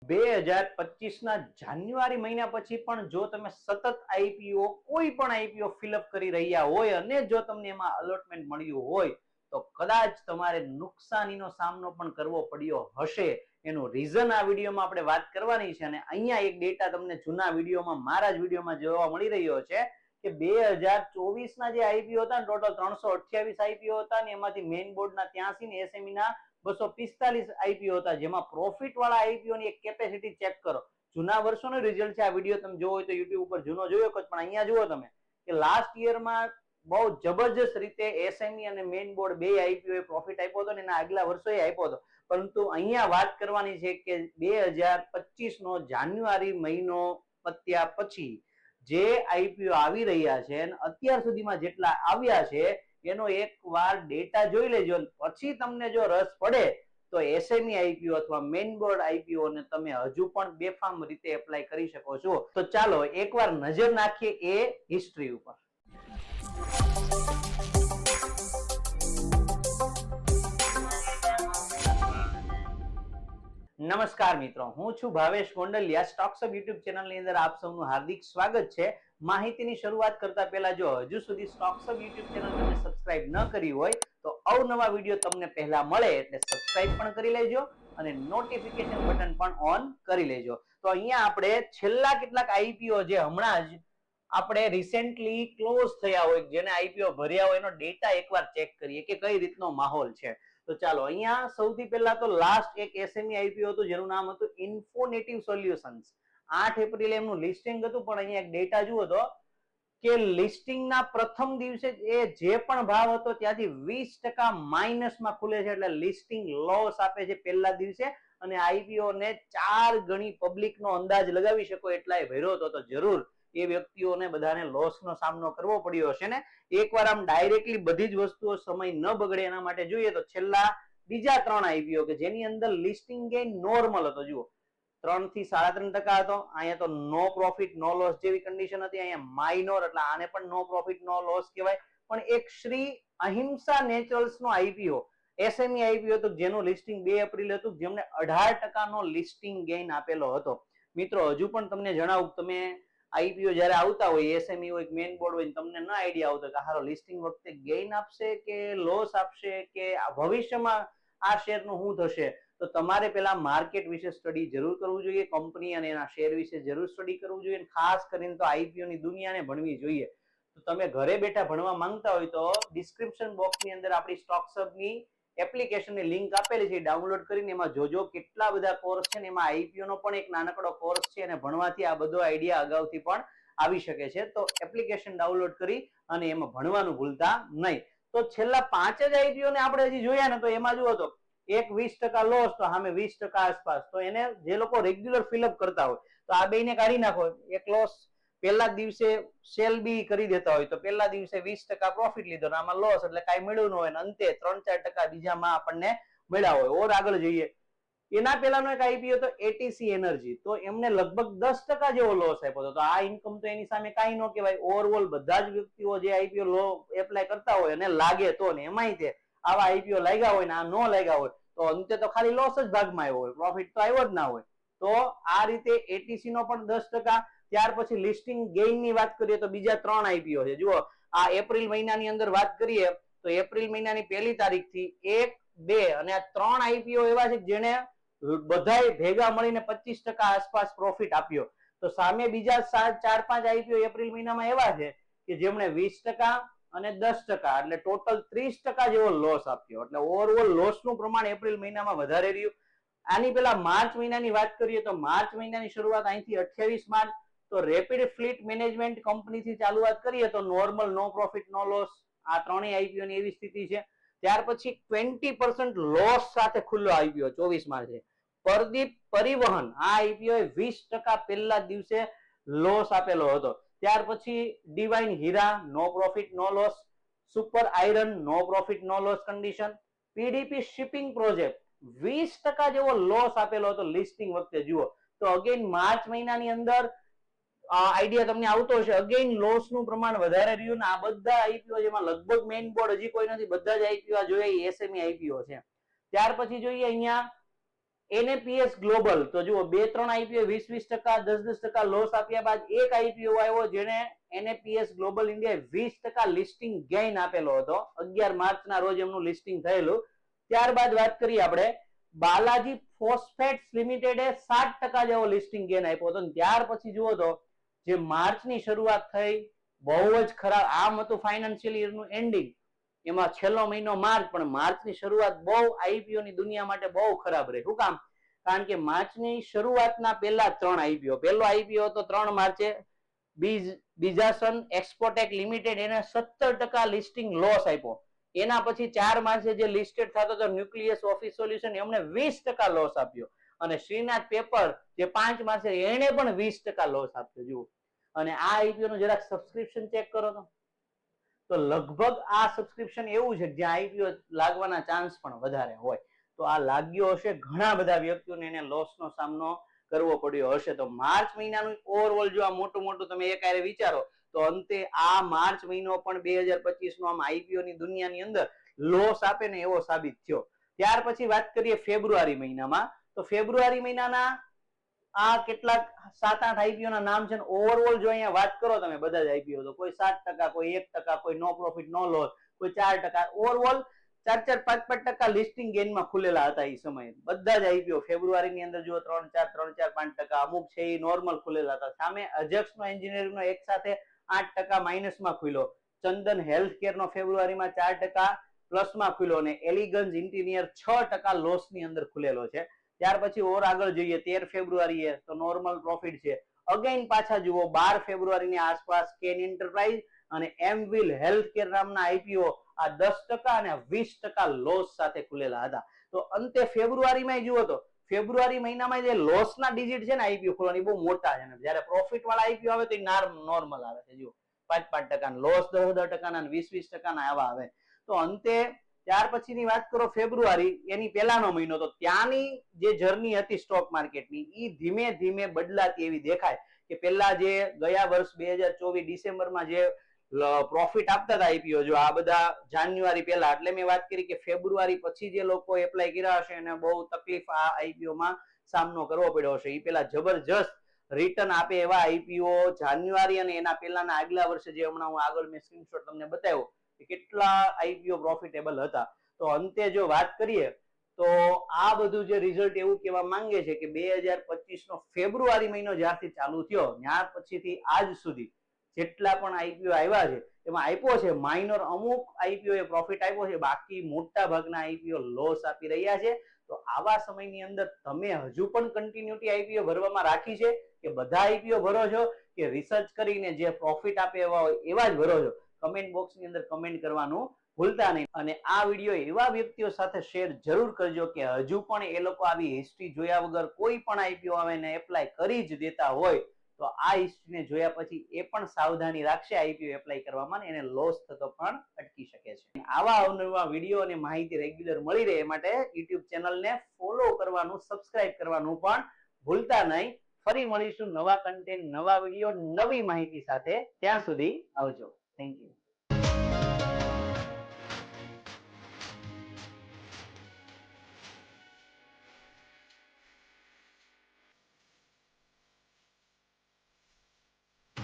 2025 ના જાન્યુઆરી મહિના પછી પણ જો તમે સતત આઈપીઓ કોઈ પણ આઈપીઓ ફિલઅપ કરી રહ્યા હોય અને જો તમને એમાં અલોટમેન્ટ મળ્યું હોય તો કદાચ તમારે નુકસાનીનો સામનો પણ કરવો પડ્યો હશે. એનું રીઝન આ વિડીયોમાં આપણે વાત કરવાની છે અને અહીંયા એક ડેટા તમને જૂના વિડીયોમાં મારા જ વિડીયોમાં જોવા મળી રહ્યો છે કે 2024 ના જે આઈપીઓ હતા ટોટલ 328 આઈપીઓ હતા ને એમાંથી મેઇન બોર્ડના 83 ને એસએમઈ ના 245 આઈપીઓ હતા, જેમાં પ્રોફિટ વાળા આઈપીઓ ની એક કેપેસિટી ચેક કરો. જૂના વર્ષોનો રિઝલ્ટ છે. આ વિડીયો તમે જોવો હોય તો યુટ્યુબ ઉપર જૂનો જોયો પણ અહીંયા જુઓ તમે કે લાસ્ટ યરમાં બહુ જબરજસ્ત રીતે એસએમઈ અને મેઇન બોર્ડ બે આઈપીઓ એ પ્રોફિટ આપ્યો હતો ને એના આગલા વર્ષોએ આપ્યો હતો. પરંતુ અહીંયા વાત કરવાની છે કે 2025 નો જાન્યુઆરી મહિનો પત્યા પછી જે આઈપીઓ આવી રહ્યા છે અને અત્યાર સુધીમાં જેટલા આવ્યા છે એનો એકવાર ડેટા જોઈ લેજો. પછી તમને જો રસ પડે તો એસએમઈ આઈપીઓ અથવા મેઇન બોર્ડ આઈપીઓ ને તમે હજુ પણ બેફામ રીતે એપ્લાય કરી શકો છો. તો ચાલો એકવાર નજર નાખીએ એ હિસ્ટ્રી ઉપર. નમસ્કાર મિત્રો, હું છું Bhavesh Gondaliya. Stocks of YouTube channel ની અંદર આપ સૌનું હાર્દિક સ્વાગત છે. માહિતીની શરૂઆત કરતા પહેલા જો હજુ સુધી સ્ટોક્સ ઓફ યુટ્યુબ ચેનલ તમે સબસ્ક્રાઇબ ન કરી હોય તો અવનવા વિડીયો તમને પહેલા મળે એટલે સબસ્ક્રાઇબ પણ કરી લેજો અને નોટિફિકેશન બટન પણ ઓન કરી લેજો. તો અહીંયા આપણે છેલ્લા કેટલાક આઈપીઓ જે હમણાં જ આપણે રિસેન્ટલી ક્લોઝ થયા હોય, જેને આઈપીઓ ભર્યા હોય એનો ડેટા એકવાર ચેક કરીએ કે કઈ રીતનો માહોલ છે. તો ચાલો અહીંયા સૌથી પહેલા તો લાસ્ટ એક એસએમઈ આઈપીઓ હતું જેનું નામ હતું ઇન્ફોનેટિવ સોલ્યુશન્સ. 8 એપ્રિલે એમનું લિસ્ટિંગ હતું, પણ અહીંયા એક ડેટા જુઓ તો કે લિસ્ટિંગના પ્રથમ દિવસે એ જે પણ ભાવ હતો ત્યાંથી 20% માઇનસમાં ખુલે છે, એટલે લિસ્ટિંગ લોસ આપે છે પહેલા દિવસે અને આઈપીઓ ને 4 ગણી પબ્લિકનો અંદાજ લગાવી શકો એટલાય ભર્યો હતો. તો જરૂર એ વ્યક્તિઓને બધાને લોસનો સામનો કરવો પડ્યો હશે ને. એકવાર આમ ડાયરેક્ટલી બધી જ વસ્તુઓ સમય ન બગડે એના માટે જોઈએ તો છેલ્લા બીજા 3 આઈપીઓ કે જેની અંદર લિસ્ટિંગ ગેઇન નોર્મલ હતો, જુઓ 3 થી 3.5% હતો. અહીંયા તો નો પ્રોફિટ નો લોસ જેવી કન્ડિશન હતી. અહીંયા માઇનોર એટલે આને પણ નો પ્રોફિટ નો લોસ કહેવાય. પણ એક શ્રી અહિંસા નેચરલ્સ નો આઈપીઓ એસએમઈ આઈપીઓ હતું જેનું લિસ્ટિંગ 2 એપ્રિલ હતું, જેમને 18% નો લિસ્ટિંગ ગેઇન આપેલો હતો. મિત્રો હજુ પણ તમને જણાવું, તમે આઈપીઓ જયારે આવતા હોય, એસએમઈ હોય મેઇન બોર્ડ હોય, તમને ન આઈડિયા આવતો કે હારો લિસ્ટિંગ વખતે ગેઇન આપશે કે લોસ આપશે કે ભવિષ્યમાં આ શેરનું શું થશે, તો તમારે પેલા માર્કેટ વિશે સ્ટડી જરૂર કરવું જોઈએ, કંપની અને એના શેર વિશે જરૂર સ્ટડી કરવું જોઈએ. ખાસ કરીને તો આઈપીઓ ની દુનિયાને ભણવી જોઈએ. તો તમે ઘરે બેઠા ભણવા માંગતા હોય તો ડિસ્ક્રિપ્શન બોક્સની અંદર આપણી સ્ટોક્સ હબની એપ્લિકેશનની લિંક આપેલી છે, ડાઉનલોડ કરીને એમાં જોજો કેટલા બધા કોર્સ છે ને એમાં આઈપીઓ નો પણ એક નાનકડો કોર્સ છે અને ભણવાથી આ બધો આઈડિયા અગાઉથી પણ આવી શકે છે. તો એપ્લિકેશન ડાઉનલોડ કરી અને એમાં ભણવાનું ભૂલતા નહીં. તો છેલ્લા 5 જ આઈપીઓ ને આપણે હજી જોયા ને તો એમાં જુઓ તો એક 20% લોસ તો સામે 20% આસપાસ. તો એને જે લોકો રેગ્યુલર ફિલઅપ કરતા હોય તો આ બેને કાઢી નાખો. એક લોસ પહેલા દિવસે સેલ બી કરી દેતા હોય તો પહેલા દિવસે 20% પ્રોફિટ લીધો ને આમાં લોસ એટલે કાંઈ મળ્યું ન હોય ને અંતે 3-4% બીજામાં આપણને મળ્યા હોય. ઓર આગળ જોઈએ, એના પહેલાનો એક આઈપીઓ તો એટીસી એનર્જી, તો એમને લગભગ 10% જેવો લોસ આપ્યો હતો. તો આ ઇન્કમ તો એની સામે કાંઈ ન કહેવાય. ઓવરઓલ બધા જ વ્યક્તિઓ જે આઈપીઓ લો એપ્લાય કરતા હોય અને લાગે તો ને એમાંય તે આવા આઈપીઓ લાગ્યા હોય ને આ નો લાગ્યા હોય તો અંતે તો ખાલી લોસ જ ભાગમાં આવ્યો હોય, પ્રોફિટ તો આવ્યો જ ના હોય. તો આ રીતે એટીસી નો પણ 10%. ત્યાર પછી લિસ્ટિંગ ગેઇન ની વાત કરીએ તો બીજા 3 આઈપીઓ છે. જુઓ આ એપ્રિલ મહિનાની અંદર વાત કરીએ તો એપ્રિલ મહિનાની 1 તારીખ થી 1, 2 અને આ 3 આઈપીઓ એવા છે જેને બધાય ભેગા મળીને 25% આસપાસ પ્રોફિટ આપ્યો. તો સામે બીજા 4-5 આઈપીઓ એપ્રિલ મહિનામાં એવા છે કે જેમણે 20% અને 10% એટલે ટોટલ 30% જેવો લોસ આપ્યો. એટલે ઓવરઓલ લોસનું પ્રમાણ એપ્રિલ મહિનામાં વધારે રહ્યું. આની પેલા માર્ચ મહિનાની વાત કરીએ તો માર્ચ મહિનાની શરૂઆત અહીંથી 28 માર્ચ તો રેપિડ ફ્લીટ મેનેજમેન્ટ કંપનીથી ચાલુઆત કરીએ તો નોર્મલ નો પ્રોફિટ નો લોસ. આ ત્રણેય આઈપીઓ ની એવી સ્થિતિ છે. ત્યાર પછી 20% લોસ સાથે ખુલ્લો આઈપીઓ 24 માર્ચે પરદીપ પરિવહન. આ આઈપીઓ 20% પહેલા દિવસે લોસ આપેલો હતો. ત્યાર પછી divine Hira no profit no loss. Super iron no profit no loss condition. PDP shipping project 20% જેવો લોસ આપેલો હતો લિસ્ટિંગ વખતે. જુઓ તો અગેન માર્ચ મહિનાની અંદર આઈડિયા તમને આવતો હશે, અગેન લોસ નું પ્રમાણ વધારે રહ્યું ને આ બધા આઈપીઓ જેમાં લગભગ મેઇન બોર્ડ હજી કોઈ નથી, બધા જ આઈપીઓ જોઈએ એસએમઈ આઈપીઓ છે. ત્યાર પછી જોઈએ અહીંયા NAPS ગ્લોબલ તો જુઓ 2-3 આઈપીઓ 20-20%, 10-10% લોસ આપ્યા બાદ એક આઈપીઓ આવ્યો જેને NAPS global India 20% listing gain આપેલો હતો. 11 માર્ચના રોજ એમનું લિસ્ટિંગ થયેલું. ત્યારબાદ વાત કરીએ આપણે બાલાજી ફોસ્ફેટ્સ લિમિટેડે 7% જેવો લિસ્ટિંગ ગેઇન આપ્યો હતો. ત્યાર પછી જુઓ તો જે માર્ચની શરૂઆત થઈ બહુ જ ખરાબ, આમ હતું ફાઇનાન્શિયલ યરનું એન્ડિંગ, એમાં છેલ્લો મહિનો માર્ચ, પણ માર્ચની શરૂઆત બહુ આઈપીઓ ની દુનિયા માટે બહુ ખરાબ રહી. શું કામ? કારણ કે માર્ચની શરૂઆતના પહેલા 3 આઈપીઓ, પહેલો આઈપીઓ હતો 3 માર્ચે બીજાસન એક્સપોટેક લિમિટેડ, એને 17% લિસ્ટિંગ લોસ આપ્યો. એના પછી 4 માર્ચે જે લિસ્ટેડ થતો હતો ન્યુક્લિયસ ઓફિસ સોલ્યુશન, એમને 20% લોસ આપ્યો. અને શ્રીનાથ પેપર જે 5 માર્ચે એને પણ 20% લોસ આપ્યો. જુઓ, અને આ આઈપીઓ નું જરાક સબસ્ક્રિપ્શન ચેક કરો તો લગભગ આ સબસ્ક્રિપ્શન એવું છે જ્યાં આઈપીઓ લાગવાના ચાન્સ પણ વધારે હોય. તો આ લાગ્યો હશે, ઘણા બધા વ્યક્તિઓને એને લોસનો સામનો કરવો પડ્યો હશે. તો માર્ચ મહિનાનું ઓવરઓલ જો આ મોટું તમે એક આરે વિચારો તો અંતે આ માર્ચ મહિનો પણ 2025 નો આમ આઈપીઓ ની દુનિયાની અંદર લોસ આપે ને એવો સાબિત થયો. ત્યાર પછી વાત કરીએ ફેબ્રુઆરી મહિનામાં, તો ફેબ્રુઆરી મહિનાના આ કેટલાક 7-8 આઈપીઓ ના નામ છે. ઓવરઓલ જો અહીંયા વાત કરો તમે બધા જ આઈપીઓ, તો કોઈ 7%, કોઈ 1%, કોઈ નો પ્રોફિટ નો લોસ, કોઈ 4%, ઓવરઓલ 4-5% લિસ્ટિંગ ગેઇનમાં ખુલેલા હતા એ સમયે. બધા જ આઈપીઓ ફેબ્રુઆરીની અંદર જો 3-4, 5%, અમુક છે એ નોર્મલ ખુલેલા હતા. સામે અજેક્સનો એન્જિનિયરિંગનો એક સાથે 8% માઇનસમાં ખુલ્યો. ચંદન હેલ્થકેર નો ફેબ્રુઆરીમાં 4% પ્લસમાં ખુલ્યો અને એલિગન્સ ઇન્ટિરિયર 6% લોસની અંદર ખુલેલો છે. ત્યાર પછી ઓર આગળ જોઈએ 13 ફેબ્રુઆરીએ તો નોર્મલ પ્રોફિટ છે. અગેન પાછા જુઓ 12 ફેબ્રુઆરીની આસપાસ કેન એન્ટરપ્રાઇઝ અને એમવિલ હેલ્થકેર નામના આઈપીઓ આ 10% અને 20% લોસ સાથે ખુલેલા હતા. તો અંતે ફેબ્રુઆરીમાં જુઓ તો ફેબ્રુઆરી મહિનામાં જે લોસના ડિજિટ છે ને આઈપીઓ ખોલવાની બહુ મોટા છે. જ્યારે પ્રોફિટ વાળા આઈપીઓ આવે તો એ નોર્મલ આવે છે. જુઓ 5-5% લોસ, 10-10% અને 20-20% આવા આવે. તો અંતે ત્યાર પછીની વાત કરો ફેબ્રુઆરી, એની પહેલાનો મહિનો, તો ત્યાંની જે જર્ની હતી સ્ટોક માર્કેટની એ ધીમે ધીમે બદલાતી એવી દેખાય. કે પેલા જે ગયા વર્ષ 2024 ડિસેમ્બરમાં જે પ્રોફિટ આપતા હતા આઈપીઓ, જો આ બધા જાન્યુઆરી પહેલા, એટલે મેં વાત કરી કે ફેબ્રુઆરી પછી જે લોકો એપ્લાય કર્યા હશે એને બહુ તકલીફ આ આઈપીઓમાં સામનો કરવો પડ્યો હશે. એ પેલા જબરજસ્ત રિટર્ન આપે એવા આઈપીઓ જાન્યુઆરી અને એના પહેલાના આગલા વર્ષે, જે હમણાં હું આગળ મેં સ્ક્રીનશોટ તમને બતાવ્યો કે કેટલા આઈપીઓ પ્રોફિટેબલ હતા. તો અંતે જો વાત કરીએ તો આ બધું જે રિઝલ્ટ એવું કહેવા માંગે છે કે 2025 નો ફેબ્રુઆરી મહિનો જ્યારથી ચાલુ થયો ત્યાર પછીથી આજ સુધી જેટલા પણ આઈપીઓ આવ્યા છે એમાં આપ્યો છે માઇનર, અમુક આઈપીઓ એ પ્રોફિટ આપ્યો છે, બાકી મોટા ભાગના આઈપીઓ લોસ આપી રહ્યા છે. તો આવા સમયની અંદર તમે હજુ પણ કન્ટિન્યુટી આઈપીઓ ભરવામાં રાખી છે કે બધા આઈપીઓ ભરો છો કે રિસર્ચ કરીને જે પ્રોફિટ આપે એવા હોય એવા જ ભરો છો? કમેન્ટ બોક્સની અંદર કમેન્ટ કરવાનું ભૂલતા નહીં. અને આ વિડીયો એવા વ્યક્તિઓ સાથે શેર જરૂર કરજો કે હજુ પણ એ લોકો આવી હિસ્ટ્રી જોયા વગર કોઈ પણ આઈપીઓ આવે ને એપ્લાય કરી જ દેતા હોય, તો આ હિસ્ટ્રીને જોયા પછી એ પણ સાવધાની રાખશે આઈપીઓ એપ્લાય કરવામાં, એને લોસ થતો પણ અટકી શકે છે. આવા અવનવા વિડીયો અને માહિતી રેગ્યુલર મળી રહે એ માટે યુટ્યુબ ચેનલને ફોલો કરવાનું, સબસ્ક્રાઇબ કરવાનું પણ ભૂલતા નહીં. ફરી મળીશું નવા કન્ટેન્ટ, નવા વિડીયો, નવી માહિતી સાથે. ત્યાં સુધી આવજો. Thank you.